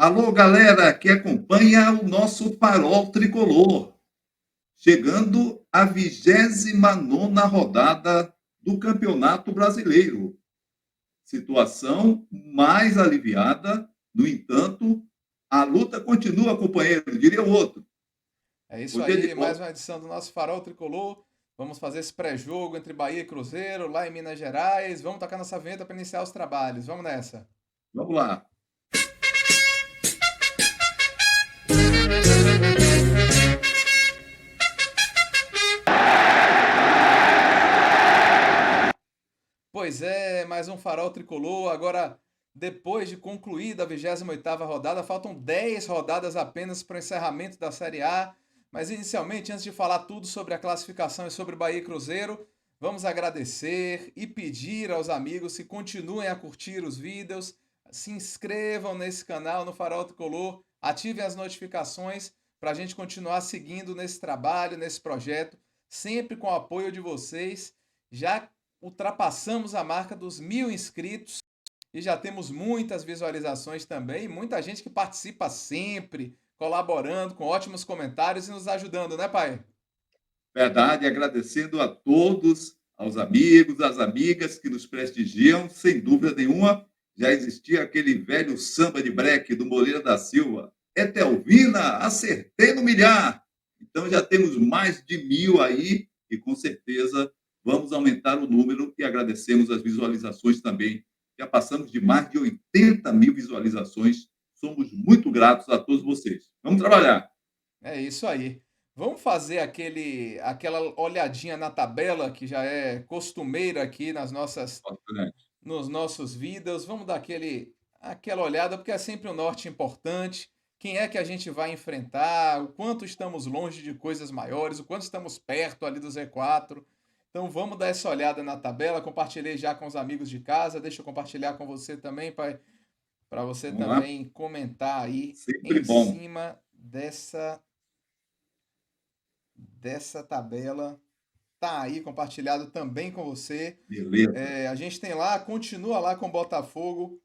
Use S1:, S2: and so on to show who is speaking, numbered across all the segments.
S1: Alô, galera que acompanha o nosso Farol Tricolor, chegando à 29ª rodada do Campeonato Brasileiro. Situação mais aliviada, no entanto, a luta continua, companheiro, diria o outro.
S2: É isso
S1: O dia de
S2: aí, mais
S1: hoje,
S2: uma edição do nosso Farol Tricolor. Vamos fazer esse pré-jogo entre Bahia e Cruzeiro, lá em Minas Gerais. Vamos tocar nossa vinheta para iniciar os trabalhos. Vamos nessa.
S1: vamos lá.
S2: Pois é, mais um Farol Tricolor. Agora, depois de concluída a 28ª rodada, faltam 10 rodadas apenas para o encerramento da Série A. Mas inicialmente, antes de falar tudo sobre a classificação e sobre Bahia e Cruzeiro, vamos agradecer e pedir aos amigos que continuem a curtir os vídeos, se inscrevam nesse canal no Farol Tricolor, ativem as notificações para a gente continuar seguindo nesse trabalho, nesse projeto, sempre com o apoio de vocês. Já ultrapassamos a marca dos 1.000 inscritos e já temos muitas visualizações também, muita gente que participa sempre, colaborando com ótimos comentários e nos ajudando, né, pai?
S1: Verdade, agradecendo a todos, aos amigos, às amigas que nos prestigiam, sem dúvida nenhuma, já existia aquele velho samba de breque do Moreira da Silva. Etelvina, acertei no milhar. Então já temos mais de 1.000 aí e com certeza vamos aumentar o número e agradecemos as visualizações também. Já passamos de mais de 80.000 visualizações. Somos muito gratos a todos vocês. Vamos trabalhar.
S2: É isso aí. Vamos fazer aquela olhadinha na tabela que já é costumeira aqui nos nossos vídeos. Vamos dar aquela olhada, porque é sempre o norte importante. Quem é que a gente vai enfrentar? O quanto estamos longe de coisas maiores? O quanto estamos perto ali do Z4? Então vamos dar essa olhada na tabela. Compartilhei já com os amigos de casa. Deixa eu compartilhar com você também, pai, para você
S1: Vamos lá.
S2: também comentar aí
S1: Sempre
S2: em
S1: bom.
S2: cima dessa tabela. Tá aí compartilhado também com você.
S1: Beleza.
S2: A gente tem lá, continua lá com o Botafogo,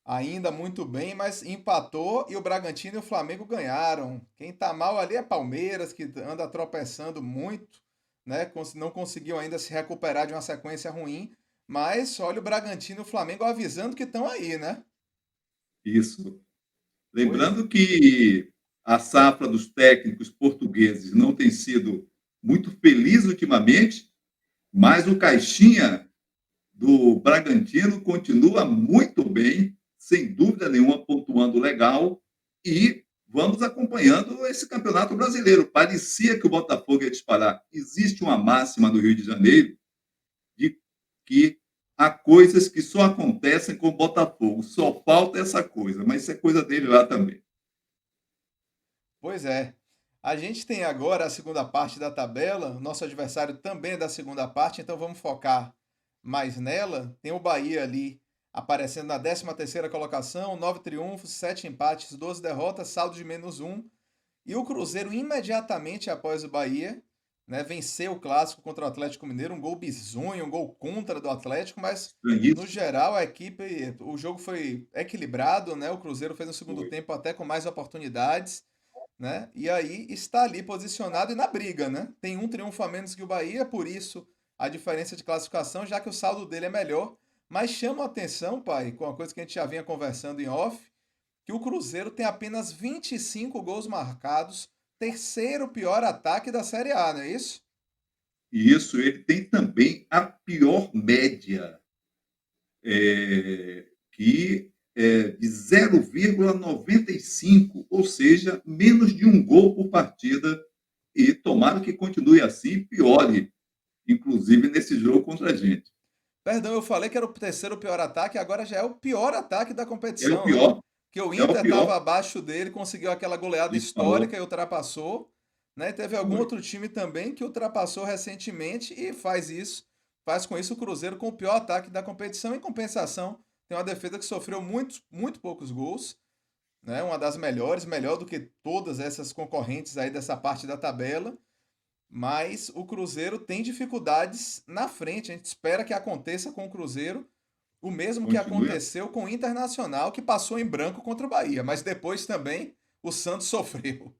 S2: ainda muito bem, mas empatou e o Bragantino e o Flamengo ganharam. Quem tá mal ali é Palmeiras, que anda tropeçando muito, né? Não conseguiu ainda se recuperar de uma sequência ruim. Mas olha o Bragantino e o Flamengo avisando que estão aí, né?
S1: Isso.
S2: Pois,
S1: Lembrando que a safra dos técnicos portugueses não tem sido muito feliz ultimamente, mas o Caixinha do Bragantino continua muito bem, sem dúvida nenhuma, pontuando legal. E vamos acompanhando esse campeonato brasileiro. Parecia que o Botafogo ia disparar. Existe uma máxima no Rio de Janeiro de que há coisas que só acontecem com o Botafogo. Só falta essa coisa, mas isso é coisa dele lá também.
S2: pois é. A gente tem agora a segunda parte da tabela. Nosso adversário também é da segunda parte, então vamos focar mais nela. Tem o Bahia ali aparecendo na 13ª colocação, 9 triunfos, 7 empates, 12 derrotas, saldo de -1. E o Cruzeiro imediatamente após o Bahia, né, venceu o clássico contra o Atlético Mineiro, um gol bizonho, um gol contra do Atlético, mas no
S1: Estranhíssimo.
S2: geral o jogo foi equilibrado, né? O Cruzeiro fez um segundo
S1: Foi.
S2: tempo até com mais oportunidades, né? E aí está ali posicionado e na briga, né? Tem um triunfo a menos que o Bahia, por isso a diferença de classificação, já que o saldo dele é melhor. Mas chama a atenção, pai, com uma coisa que a gente já vinha conversando em off, que o Cruzeiro tem apenas 25 gols marcados, terceiro pior ataque da Série A, não é isso?
S1: E isso, ele tem também a pior média, que é de 0,95, ou seja, menos de um gol por partida. E tomara que continue assim e piore, inclusive nesse jogo contra a gente.
S2: Perdão, eu falei que era o terceiro pior ataque, agora já é o pior ataque da
S1: É o
S2: competição, né?
S1: pior,
S2: Que o
S1: é o
S2: Inter
S1: pior,
S2: estava abaixo dele, conseguiu aquela goleada
S1: disparou.
S2: histórica e ultrapassou, né? E teve algum
S1: Foi.
S2: outro time também que ultrapassou recentemente e faz com isso o Cruzeiro com o pior ataque da competição. Em compensação, tem uma defesa que sofreu muito poucos gols, né? Uma das melhores, melhor do que todas essas concorrentes aí dessa parte da tabela. Mas o Cruzeiro tem dificuldades na frente. A gente espera que aconteça com o Cruzeiro O mesmo que
S1: Continue.
S2: aconteceu com o Internacional, que passou em branco contra o Bahia, mas depois também o Santos sofreu.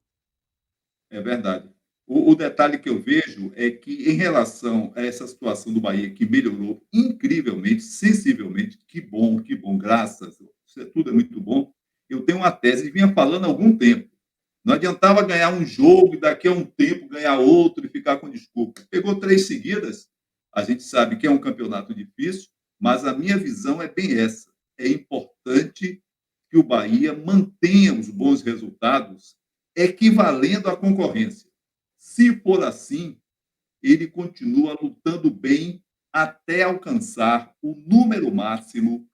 S1: É verdade. O detalhe que eu vejo é que, em relação a essa situação do Bahia, que melhorou incrivelmente, sensivelmente, que bom, graças. Isso tudo é muito bom. Eu tenho uma tese e vinha falando há algum tempo. Não adiantava ganhar um jogo e daqui a um tempo ganhar outro e ficar com desculpa. Pegou 3 seguidas, a gente sabe que é um campeonato difícil, mas a minha visão é bem essa. É importante que o Bahia mantenha os bons resultados equivalendo à concorrência. Se for assim, ele continua lutando bem até alcançar o número máximo,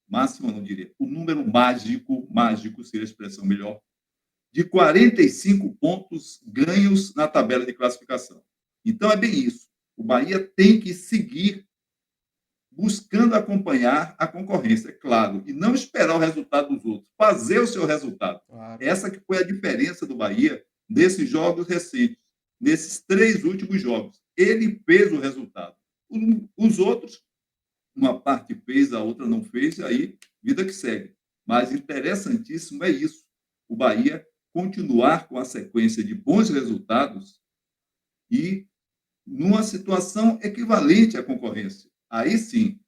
S1: máximo eu não diria, o número mágico, mágico seria a expressão melhor, de 45 pontos ganhos na tabela de classificação. Então é bem isso. O Bahia tem que seguir buscando acompanhar a concorrência, é claro, e não esperar o resultado dos outros, fazer o seu resultado.
S2: Claro.
S1: Essa que foi a diferença do Bahia nesses jogos recentes, nesses 3 últimos jogos. Ele fez o resultado. Os outros, uma parte fez, a outra não fez, e aí vida que segue. Mas interessantíssimo é isso. O Bahia continuar com a sequência de bons resultados e numa situação equivalente à concorrência. Aí sim,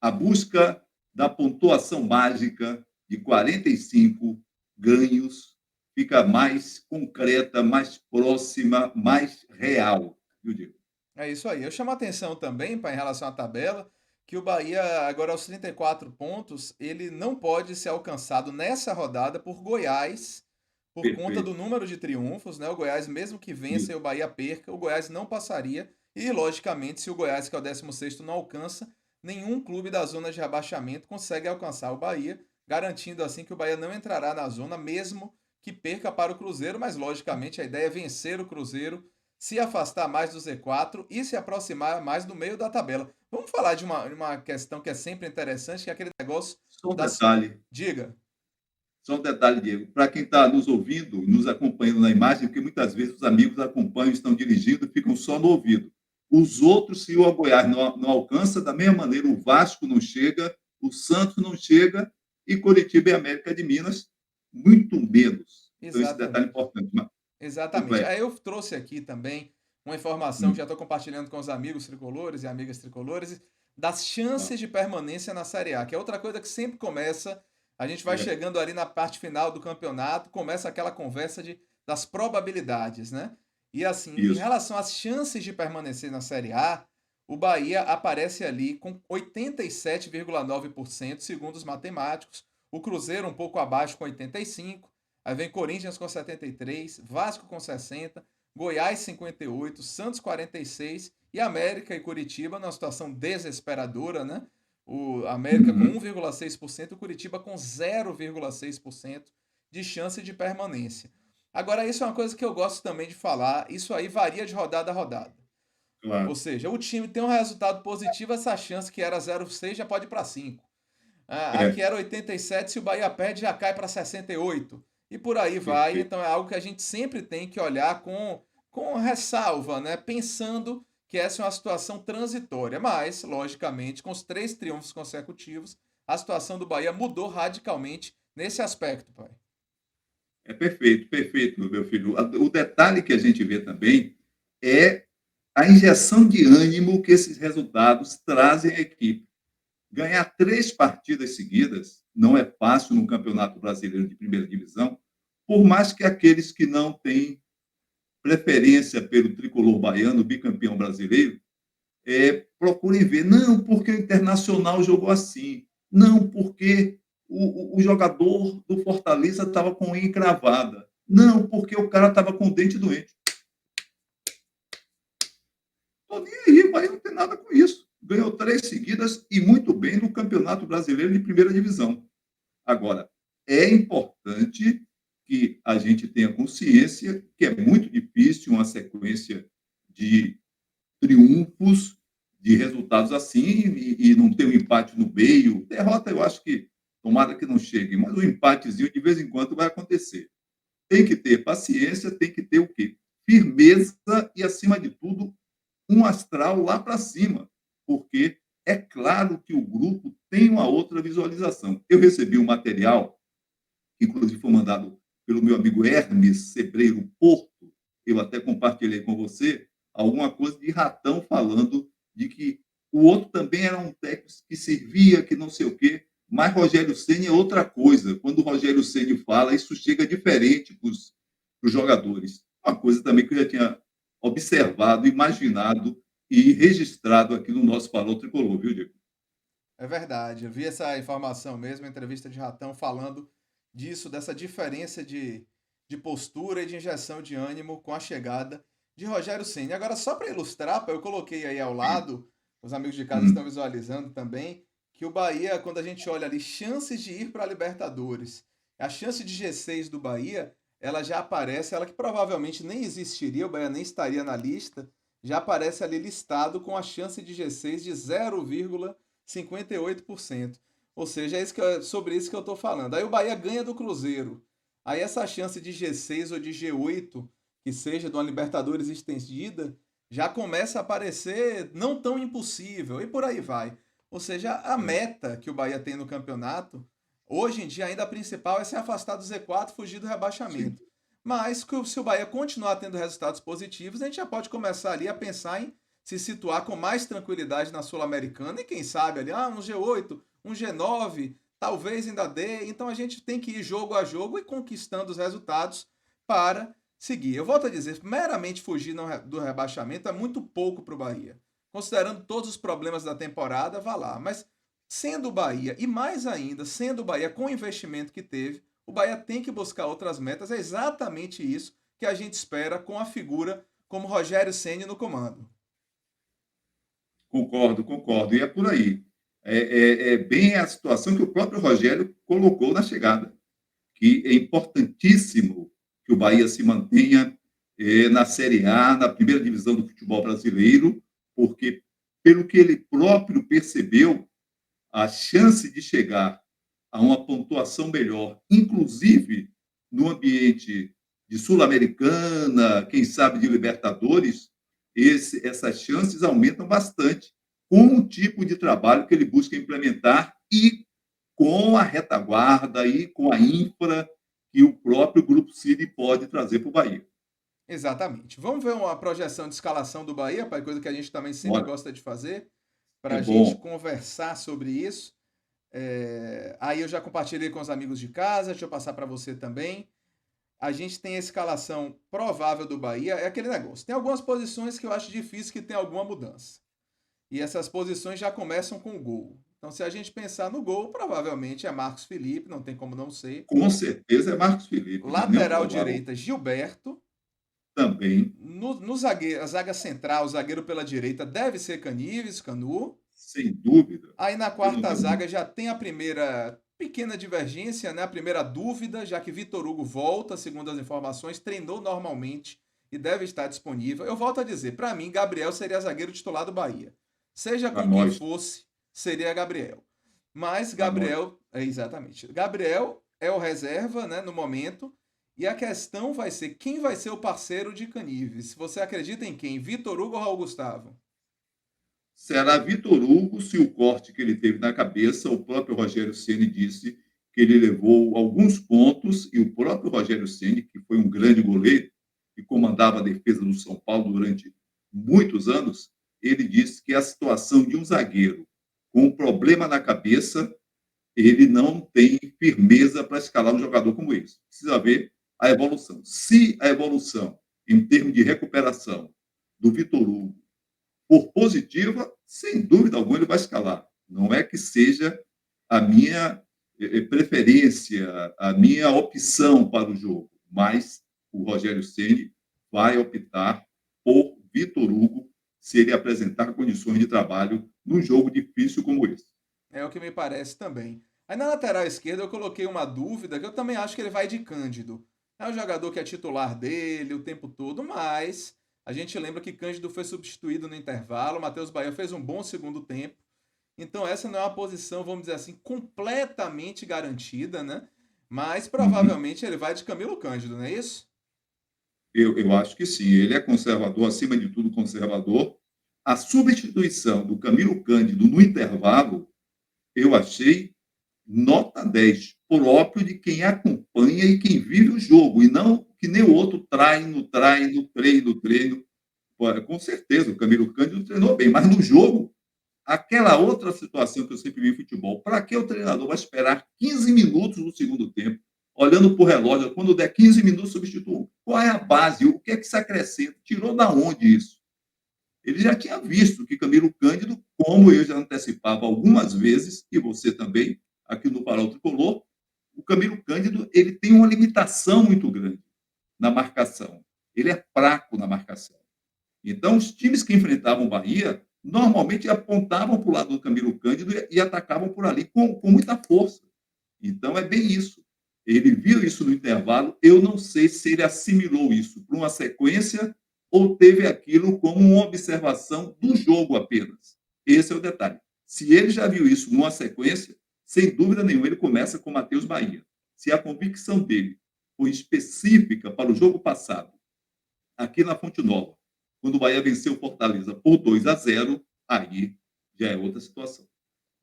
S1: a busca da pontuação mágica de 45 ganhos fica mais concreta, mais próxima, mais real, eu digo.
S2: É isso aí. Eu chamo a atenção também, em relação à tabela, que o Bahia, agora aos 34 pontos, ele não pode ser alcançado nessa rodada por Goiás, por conta do
S1: Perfeito.
S2: número de triunfos, né? O Goiás, mesmo que vença e
S1: Isso.
S2: o Bahia perca, o Goiás não passaria. E, logicamente, se o Goiás, que é o 16º, não alcança, nenhum clube da zona de rebaixamento consegue alcançar o Bahia, garantindo assim que o Bahia não entrará na zona, mesmo que perca para o Cruzeiro, mas, logicamente, a ideia é vencer o Cruzeiro, se afastar mais do Z4 e se aproximar mais do meio da tabela. Vamos falar de uma questão que é sempre interessante, que é aquele negócio
S1: Só um
S2: das...
S1: detalhe,
S2: Diga.
S1: só um detalhe, Diego. Para quem está nos ouvindo, nos acompanhando na imagem, porque muitas vezes os amigos acompanham, estão dirigindo, ficam só no ouvido. Os outros, se o Goiás não alcança, da mesma maneira, o Vasco não chega, o Santos não chega, e Coritiba e América de Minas, muito menos. Então, esse detalhe é
S2: Exatamente.
S1: importante. Mas,
S2: Exatamente.
S1: complete.
S2: Aí eu trouxe aqui também uma informação que já
S1: Hum,
S2: estou compartilhando com os amigos tricolores e amigas tricolores das
S1: tá.
S2: chances de permanência na Série A, que é outra coisa que sempre começa. A gente vai
S1: É,
S2: chegando ali na parte final do campeonato, começa aquela conversa das probabilidades, né? E assim, em
S1: isso.
S2: relação às chances de permanecer na Série A, o Bahia aparece ali com 87,9%, segundo os matemáticos. O Cruzeiro um pouco abaixo com 85%. Aí vem Corinthians com 73, Vasco com 60, Goiás 58, Santos 46 e América e Curitiba numa situação desesperadora, né? O América com
S1: Uhum.
S2: 1,6%, o Curitiba com 0,6% de chance de permanência. Agora, isso é uma coisa que eu gosto também de falar, isso aí varia de rodada a rodada. Ou
S1: Claro.
S2: seja, o time tem um resultado positivo, essa chance que era 0,6 já pode ir para 5. Aqui
S1: É,
S2: era 87, se o Bahia perde, já cai para 68. E por aí vai.
S1: perfeito.
S2: Então é algo que a gente sempre tem que olhar com ressalva, né? Pensando que essa é uma situação transitória. Mas, logicamente, com os 3 triunfos consecutivos, a situação do Bahia mudou radicalmente nesse aspecto, pai.
S1: É perfeito, perfeito, meu filho. O detalhe que a gente vê também é a injeção de ânimo que esses resultados trazem à equipe. Ganhar 3 partidas seguidas não é fácil no Campeonato Brasileiro de Primeira Divisão, por mais que aqueles que não têm preferência pelo tricolor baiano, bicampeão brasileiro, procurem ver. Não, porque o Internacional jogou assim. Não, porque o jogador do Fortaleza estava com unha encravada. Não, porque o cara estava com o dente doente. Estou nem aí, o Bahia não tem nada com isso. Ganhou 3 seguidas e muito bem no Campeonato Brasileiro de Primeira Divisão. Agora, é importante que a gente tenha consciência que é muito difícil uma sequência de triunfos, de resultados assim, e não ter um empate no meio. Derrota, eu acho que, tomara que não chegue, mas um empatezinho de vez em quando vai acontecer. Tem que ter paciência, tem que ter o quê? Firmeza e, acima de tudo, um astral lá para cima, porque é claro que o grupo tem uma outra visualização. Eu recebi um material, que inclusive foi mandado pelo meu amigo Hermes Sebreiro Porto, eu até compartilhei com você, alguma coisa de Ratão falando de que o outro também era um técnico que servia, que não sei o quê, mas Rogério Ceni é outra coisa. Quando o Rogério Ceni fala, isso chega diferente para os jogadores. Uma coisa também que eu já tinha observado, imaginado e registrado aqui no nosso Farol Tricolor, viu, Diego?
S2: É verdade, eu vi essa informação mesmo, a entrevista de Ratão falando disso, dessa diferença de postura e de injeção de ânimo com a chegada de Rogério Ceni. Agora, só para ilustrar, eu coloquei aí ao lado, os amigos de casa estão
S1: Hum,
S2: visualizando também, que o Bahia, quando a gente olha ali, chances de ir para a Libertadores, a chance de G6 do Bahia, ela já aparece, ela que provavelmente nem existiria, o Bahia nem estaria na lista, já aparece ali listado com a chance de G6 de 0,58%. Ou seja, sobre isso que eu estou falando. Aí o Bahia ganha do Cruzeiro. Aí essa chance de G6 ou de G8, que seja de uma Libertadores estendida, já começa a parecer não tão impossível. E por aí vai. Ou seja, a
S1: é,
S2: meta que o Bahia tem no campeonato, hoje em dia ainda a principal é se afastar do Z4 e fugir do
S1: sim.
S2: rebaixamento. Mas se o Bahia continuar tendo resultados positivos, a gente já pode começar ali a pensar em se situar com mais tranquilidade na Sul-Americana e quem sabe ali, um G8, um G9, talvez ainda dê. Então a gente tem que ir jogo a jogo e conquistando os resultados para seguir. Eu volto a dizer, meramente fugir do rebaixamento é muito pouco para o Bahia. Considerando todos os problemas da temporada, vá lá. Mas sendo o Bahia, e mais ainda, sendo o Bahia com o investimento que teve, o Bahia tem que buscar outras metas. É exatamente isso que a gente espera com a figura como Rogério Ceni no comando.
S1: Concordo, concordo. E é por aí. É bem a situação que o próprio Rogério colocou na chegada, que é importantíssimo que o Bahia se mantenha na Série A, na primeira divisão do futebol brasileiro, porque, pelo que ele próprio percebeu, a chance de chegar a uma pontuação melhor, inclusive no ambiente de Sul-Americana, quem sabe de Libertadores, essas chances aumentam bastante com o tipo de trabalho que ele busca implementar e com a retaguarda e com a infra que o próprio Grupo City pode trazer para o Bahia.
S2: Exatamente. Vamos ver uma projeção de escalação do Bahia, pai, coisa que a gente também sempre
S1: Olha,
S2: gosta de fazer, para
S1: é
S2: a gente
S1: bom,
S2: conversar sobre isso. Aí eu já compartilhei com os amigos de casa, deixa eu passar para você também. A gente tem a escalação provável do Bahia, é aquele negócio. Tem algumas posições que eu acho difícil que tenha alguma mudança. E essas posições já começam com o gol. Então, se a gente pensar no gol, provavelmente é Marcos Felipe, não tem como não ser.
S1: com certeza é Marcos Felipe, não há nenhum
S2: Lateral
S1: provável
S2: direita, Gilberto.
S1: também,
S2: No zagueiro, a zaga central, o zagueiro pela direita deve ser Canives, Canu.
S1: sem dúvida,
S2: Aí na
S1: eu não
S2: quarta
S1: tenho
S2: zaga
S1: dúvida.
S2: já tem a primeira pequena divergência, né? A primeira dúvida, já que Vitor Hugo volta, segundo as informações, treinou normalmente e deve estar disponível. Eu volto a dizer, para mim, Gabriel seria zagueiro titular do Bahia. Seja
S1: Para
S2: com quem
S1: nós,
S2: fosse, seria Gabriel. Mas
S1: para nós.
S2: Gabriel, exatamente. Gabriel é o reserva, né, no momento. E a questão vai ser quem vai ser o parceiro de Canives. Se você acredita em quem? Vitor Hugo ou Raul Gustavo?
S1: Será Vitor Hugo se o corte que ele teve na cabeça, o próprio Rogério Ceni disse que ele levou alguns pontos e o próprio Rogério Ceni, que foi um grande goleiro e comandava a defesa do São Paulo durante muitos anos, ele disse que a situação de um zagueiro com um problema na cabeça, ele não tem firmeza para escalar um jogador como esse. Precisa ver a evolução. Se a evolução em termos de recuperação do Vitor Hugo por positiva, sem dúvida alguma ele vai escalar. Não é que seja a minha preferência, a minha opção para o jogo, mas o Rogério Ceni vai optar por Vitor Hugo se ele apresentar condições de trabalho num jogo difícil como esse.
S2: É o que me parece também. Aí na lateral esquerda eu coloquei uma dúvida que eu também acho que ele vai de Cândido. É um jogador que é titular dele o tempo todo, mas a gente lembra que Cândido foi substituído no intervalo, o Matheus Bahia fez um bom segundo tempo. Então essa não é uma posição, vamos dizer assim, completamente garantida, né? Mas
S1: Uhum.
S2: provavelmente ele vai de Camilo Cândido, não é isso?
S1: Eu acho que sim. Ele é conservador, acima de tudo conservador, A substituição do Camilo Cândido no intervalo, eu achei nota 10, próprio de quem acompanha e quem vive o jogo, e não que nem o outro treino. Com certeza, o Camilo Cândido treinou bem, mas no jogo, aquela outra situação que eu sempre vi em futebol, para que o treinador vai esperar 15 minutos no segundo tempo, olhando para o relógio, quando der 15 minutos, substitui? Qual é a base? O que é que se acrescenta? Tirou da onde isso? Ele já tinha visto que Camilo Cândido, como eu já antecipava algumas vezes, e você também, aqui no Farol Tricolor, o Camilo Cândido ele tem uma limitação muito grande na marcação. Ele é fraco na marcação. Então, os times que enfrentavam o Bahia normalmente apontavam para o lado do Camilo Cândido e atacavam por ali com muita força. Então, é bem isso. Ele viu isso no intervalo. Eu não sei se ele assimilou isso para uma sequência ou teve aquilo como uma observação do jogo apenas. Esse é o detalhe. Se ele já viu isso numa sequência, sem dúvida nenhuma, ele começa com Matheus Bahia. Se a convicção dele foi específica para o jogo passado, aqui na Fonte Nova, quando o Bahia venceu o Fortaleza por 2-0, aí já é outra situação.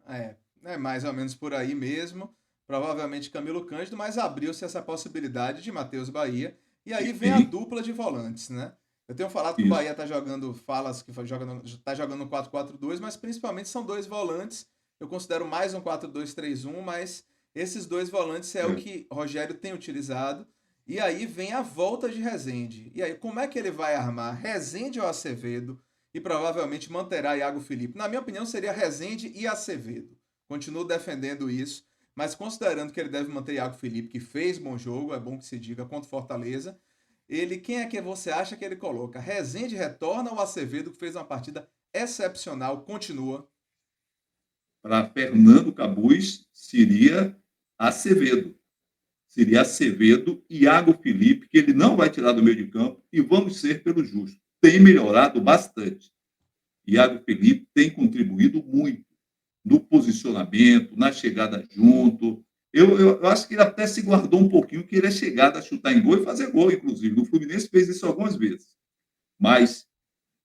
S2: É mais ou menos por aí mesmo. Provavelmente Camilo Cândido, mas abriu-se essa possibilidade de Matheus Bahia. E aí vem a
S1: Sim,
S2: dupla de volantes, né? Eu tenho falado que o
S1: isso.
S2: Bahia tá jogando, falas que tá jogando no 4-4-2, mas principalmente são dois volantes. Eu considero mais um 4-2-3-1, mas esses dois volantes é o
S1: É.
S2: que Rogério tem utilizado. E aí vem a volta de Rezende. E aí, como é que ele vai armar Rezende ou Acevedo? E provavelmente manterá Iago Felipe. Na minha opinião, seria Rezende e Acevedo. Continuo defendendo isso, mas considerando que ele deve manter Iago Felipe, que fez bom jogo, é bom que se diga, contra o Fortaleza, quem é que você acha que ele coloca? Rezende retorna ou Acevedo, que fez uma partida excepcional, continua?
S1: Para Fernando Cabuz, seria Acevedo. Seria Acevedo, Iago Felipe, que ele não vai tirar do meio de campo, e vamos ser pelo justo. Tem melhorado bastante. Iago Felipe tem contribuído muito no posicionamento, na chegada junto. Eu acho que ele até se guardou um pouquinho, que ele é chegado a chutar em gol e fazer gol, inclusive. O Fluminense fez isso algumas vezes. Mas,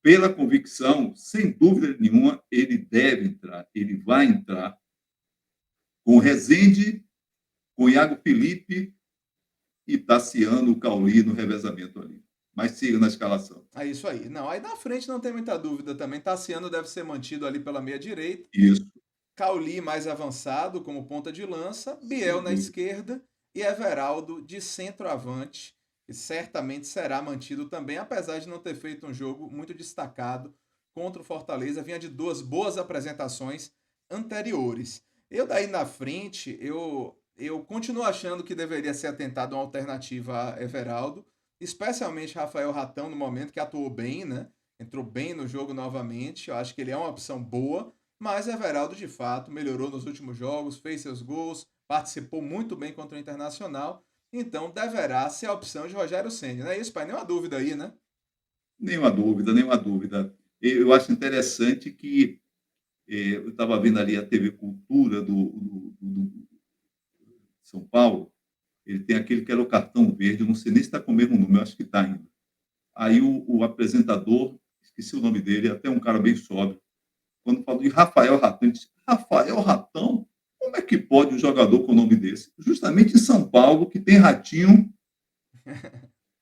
S1: pela convicção, sem dúvida nenhuma, ele deve entrar, ele vai entrar com Rezende, com Iago Felipe e Tassiano Cauli no revezamento ali. Mas siga na escalação.
S2: É isso aí. Não, aí na frente não tem muita dúvida também. Tassiano deve ser mantido ali pela meia direita.
S1: Isso,
S2: Cauli mais avançado como ponta de lança, Biel
S1: sem
S2: na
S1: dúvida.
S2: esquerda e Everaldo de centroavante, que certamente será mantido também, apesar de não ter feito um jogo muito destacado contra o Fortaleza, vinha de duas boas apresentações anteriores. Eu daí na frente, eu continuo achando que deveria ser atentado uma alternativa a Everaldo, especialmente Rafael Ratão no momento que atuou bem, né? Entrou bem no jogo novamente. Eu acho que ele é uma opção boa, mas Everaldo, de fato, melhorou nos últimos jogos, fez seus gols, participou muito bem contra o Internacional. Então, deverá ser a opção de Rogério Ceni, não é isso, pai? Nenhuma dúvida aí, né?
S1: Nenhuma dúvida, nenhuma dúvida. Eu acho interessante que eu estava vendo ali a TV Cultura do São Paulo, ele tem aquele que era o cartão verde, eu não sei nem se está com o mesmo número, eu acho que está ainda. Aí o apresentador, esqueci o nome dele, até um cara bem sóbrio, quando falou de Rafael Ratão, ele disse, Rafael Ratão? Como é que pode um jogador com o nome desse? Justamente em São Paulo, que tem ratinho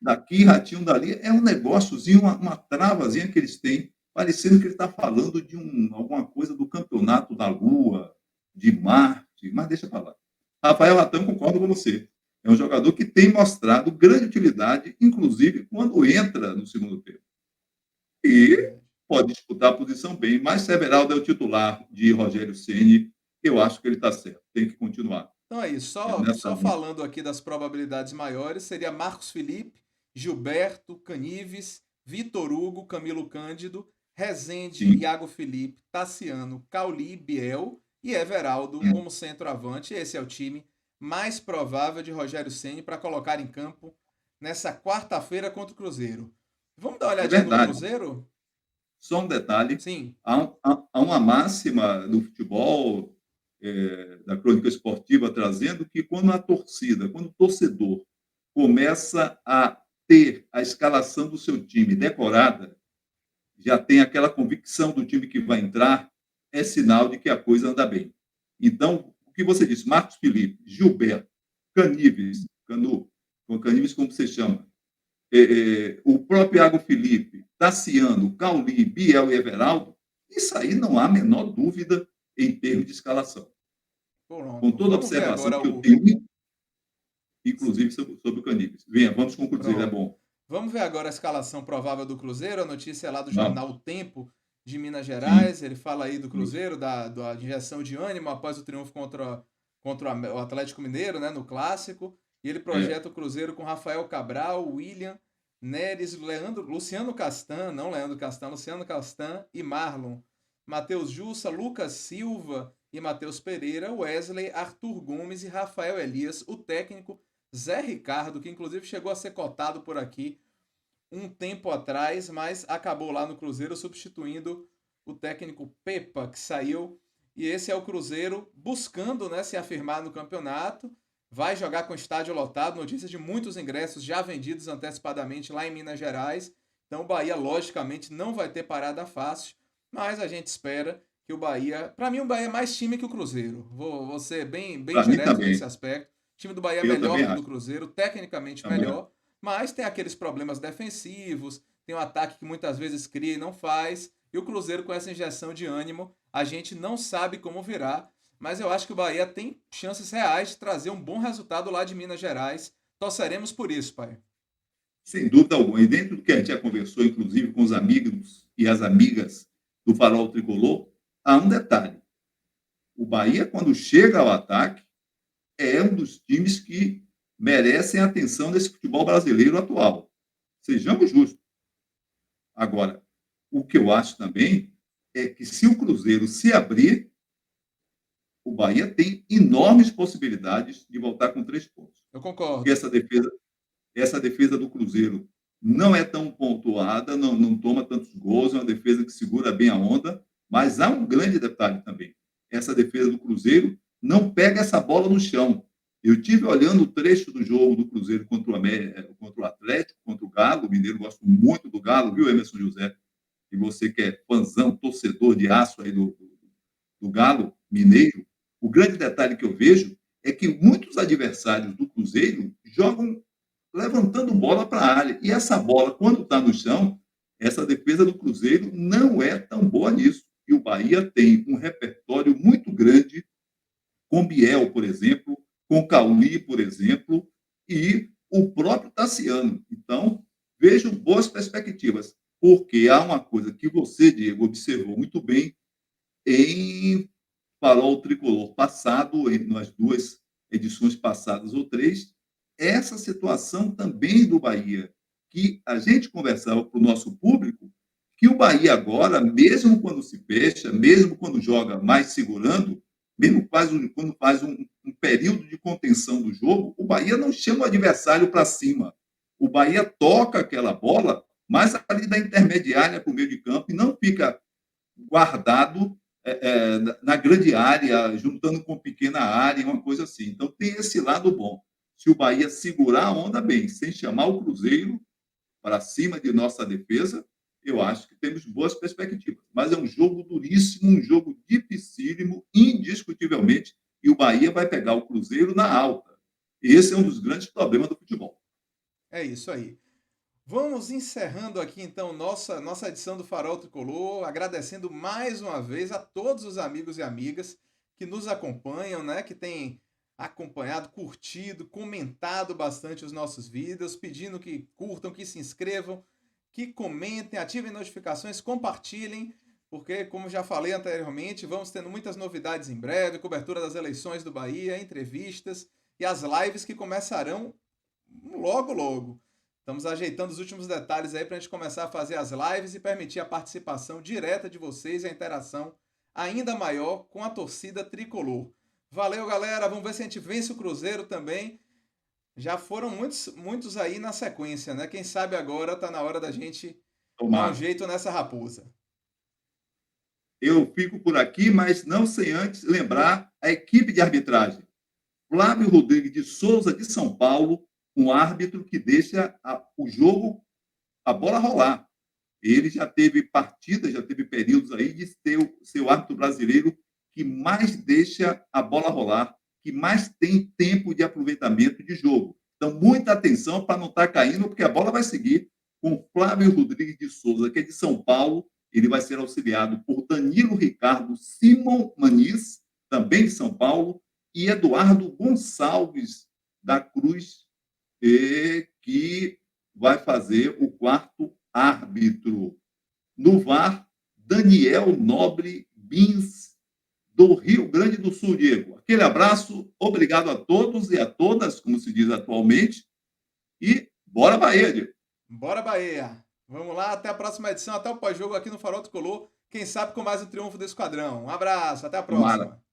S1: daqui, ratinho dali, é um negóciozinho, uma travazinha que eles têm, parecendo que ele está falando de alguma coisa do campeonato da Lua, de Marte, mas deixa para lá. Rafael Ratão, concordo com você. É um jogador que tem mostrado grande utilidade, inclusive quando entra no segundo tempo. E
S2: Verdade.
S1: pode disputar a posição bem, mas Severaldo é o titular de Rogério Ceni. Eu acho que ele está certo, tem que continuar.
S2: Então é isso.
S1: Nessa
S2: Só
S1: linha.
S2: falando aqui das probabilidades maiores, seria Marcos Felipe, Gilberto, Canives, Vitor Hugo, Camilo Cândido, Rezende,
S1: Sim.
S2: Iago Felipe, Tassiano, Cauli, Biel e Everaldo como centroavante. Esse é o time mais provável de Rogério Ceni para colocar em campo nessa quarta-feira contra o Cruzeiro. Vamos dar uma
S1: É
S2: olhadinha no
S1: verdade.
S2: Cruzeiro?
S1: Só um detalhe:
S2: Sim.
S1: há uma máxima no futebol, da crônica esportiva, trazendo que quando a torcida, quando o torcedor começa a ter a escalação do seu time decorada, já tem aquela convicção do time que vai entrar, é sinal de que a coisa anda bem. Então, o que você disse, Marcos Felipe, Gilberto, Canives, Canives como você chama, o próprio Iago Felipe, Tassiano, Cauli, Biel e Everaldo, isso aí não há a menor dúvida em termos de escalação. Com
S2: Pronto.
S1: toda a
S2: Vamos ver
S1: observação
S2: agora
S1: que eu
S2: o.
S1: tenho, inclusive sobre o Canives. Venha, vamos concluir, é
S2: Pronto.
S1: bom.
S2: Vamos ver agora a escalação provável do Cruzeiro. A notícia é lá do jornal
S1: Vamos.
S2: O Tempo de Minas
S1: Sim,
S2: Gerais. Ele fala aí do
S1: isso.
S2: Cruzeiro, da injeção de ânimo após o triunfo contra o Atlético Mineiro, né, no Clássico. E ele
S1: É,
S2: projeta o Cruzeiro com Rafael Cabral, William, Neres, Luciano Castan, não Leandro Castan, Luciano Castan e Marlon. Matheus Jussa, Lucas Silva e Matheus Pereira, Wesley, Arthur Gomes e Rafael Elias, o técnico Zé Ricardo, que inclusive chegou a ser cotado por aqui um tempo atrás, mas acabou lá no Cruzeiro substituindo o técnico Pepa, que saiu. E esse é o Cruzeiro buscando, né, se afirmar no campeonato. Vai jogar com estádio lotado, notícia de muitos ingressos já vendidos antecipadamente lá em Minas Gerais. Então o Bahia, logicamente, não vai ter parada fácil, mas a gente espera que o Bahia. Para mim, o Bahia é mais time que o Cruzeiro. Vou ser bem
S1: para mim
S2: direto nesse
S1: também.
S2: aspecto. O time do Bahia é
S1: Eu
S2: melhor
S1: também
S2: que o do
S1: acho.
S2: Cruzeiro, tecnicamente
S1: Também acho.
S2: melhor, mas tem aqueles problemas defensivos, tem um ataque que muitas vezes cria e não faz. E o Cruzeiro, com essa injeção de ânimo, a gente não sabe como virá. Mas eu acho que o Bahia tem chances reais de trazer um bom resultado lá de Minas Gerais. Torceremos por isso, pai.
S1: Sem dúvida alguma. E dentro do que a gente já conversou, inclusive com os amigos e as amigas do Farol Tricolor, há um detalhe. O Bahia, quando chega ao ataque, é um dos times que merecem atenção nesse futebol brasileiro atual. Sejamos justos. Agora, o que eu acho também é que se o Cruzeiro se abrir, o Bahia tem enormes possibilidades de voltar com 3 pontos.
S2: Eu
S1: Porque
S2: concordo.
S1: essa defesa do Cruzeiro não é tão pontuada, não toma tantos gols, é uma defesa que segura bem a onda, mas há um grande detalhe também. Essa defesa do Cruzeiro não pega essa bola no chão. Eu tive olhando o trecho do jogo do Cruzeiro contra o Atlético, contra o Galo, o Mineiro gosta muito do Galo, viu, Emerson José? E você que é fãzão, torcedor de aço aí do Galo Mineiro, o grande detalhe que eu vejo é que muitos adversários do Cruzeiro jogam levantando bola para a área. E essa bola, quando está no chão, essa defesa do Cruzeiro não é tão boa nisso. E o Bahia tem um repertório muito grande com Biel, por exemplo, com Cauli, por exemplo, e o próprio Tassiano. Então, vejo boas perspectivas, porque há uma coisa que você, Diego, observou muito bem em Farol Tricolor passado, nas 2 edições passadas ou 3, essa situação também do Bahia, que a gente conversava para o nosso público, que o Bahia agora, mesmo quando se fecha, mesmo quando joga mais segurando, mesmo quando faz um período de contenção do jogo, o Bahia não chama o adversário para cima. O Bahia toca aquela bola mais ali da intermediária para o meio de campo e não fica guardado na grande área, juntando com pequena área, uma coisa assim. Então, tem esse lado bom. Se o Bahia segurar a onda bem, sem chamar o Cruzeiro para cima de nossa defesa, eu acho que temos boas perspectivas. Mas é um jogo duríssimo, um jogo dificílimo, indiscutivelmente, e o Bahia vai pegar o Cruzeiro na alta. Esse é um dos grandes problemas do futebol.
S2: É isso aí. Vamos encerrando aqui então nossa edição do Farol Tricolor, agradecendo mais uma vez a todos os amigos e amigas que nos acompanham, né, que têm acompanhado, curtido, comentado bastante os nossos vídeos, pedindo que curtam, que se inscrevam, que comentem, ativem notificações, compartilhem, porque como já falei anteriormente, vamos tendo muitas novidades em breve, cobertura das eleições do Bahia, entrevistas e as lives que começarão logo logo. Estamos ajeitando os últimos detalhes aí para a gente começar a fazer as lives e permitir a participação direta de vocês e a interação ainda maior com a torcida tricolor. Valeu, galera. Vamos ver se a gente vence o Cruzeiro também. Já foram muitos aí na sequência, né? Quem sabe agora tá na hora da gente dar um
S1: Tomara.
S2: jeito nessa raposa.
S1: Eu fico por aqui, mas não sem antes lembrar a equipe de arbitragem. Flávio Rodrigues de Souza, de São Paulo, um árbitro que deixa o jogo, a bola rolar. ele já teve partidas, já teve períodos aí de ser o árbitro brasileiro que mais deixa a bola rolar, que mais tem tempo de aproveitamento de jogo. Então, muita atenção para não estar caindo, porque a bola vai seguir com Flávio Rodrigues de Souza, que é de São Paulo. Ele vai ser auxiliado por Danilo Ricardo Simon Maniz, também de São Paulo, e Eduardo Gonçalves da Cruz, que vai fazer o quarto árbitro. No VAR, Daniel Nobre Bins, do Rio Grande do Sul, Diego. Aquele abraço, obrigado a todos e a todas, como se diz atualmente, e bora Bahia, Diego.
S2: Bora Bahia! Vamos lá, até a próxima edição, até o pós-jogo aqui no Farol Tricolor. Quem sabe com mais um triunfo do Esquadrão. Um abraço, até a
S1: Tomara.
S2: próxima.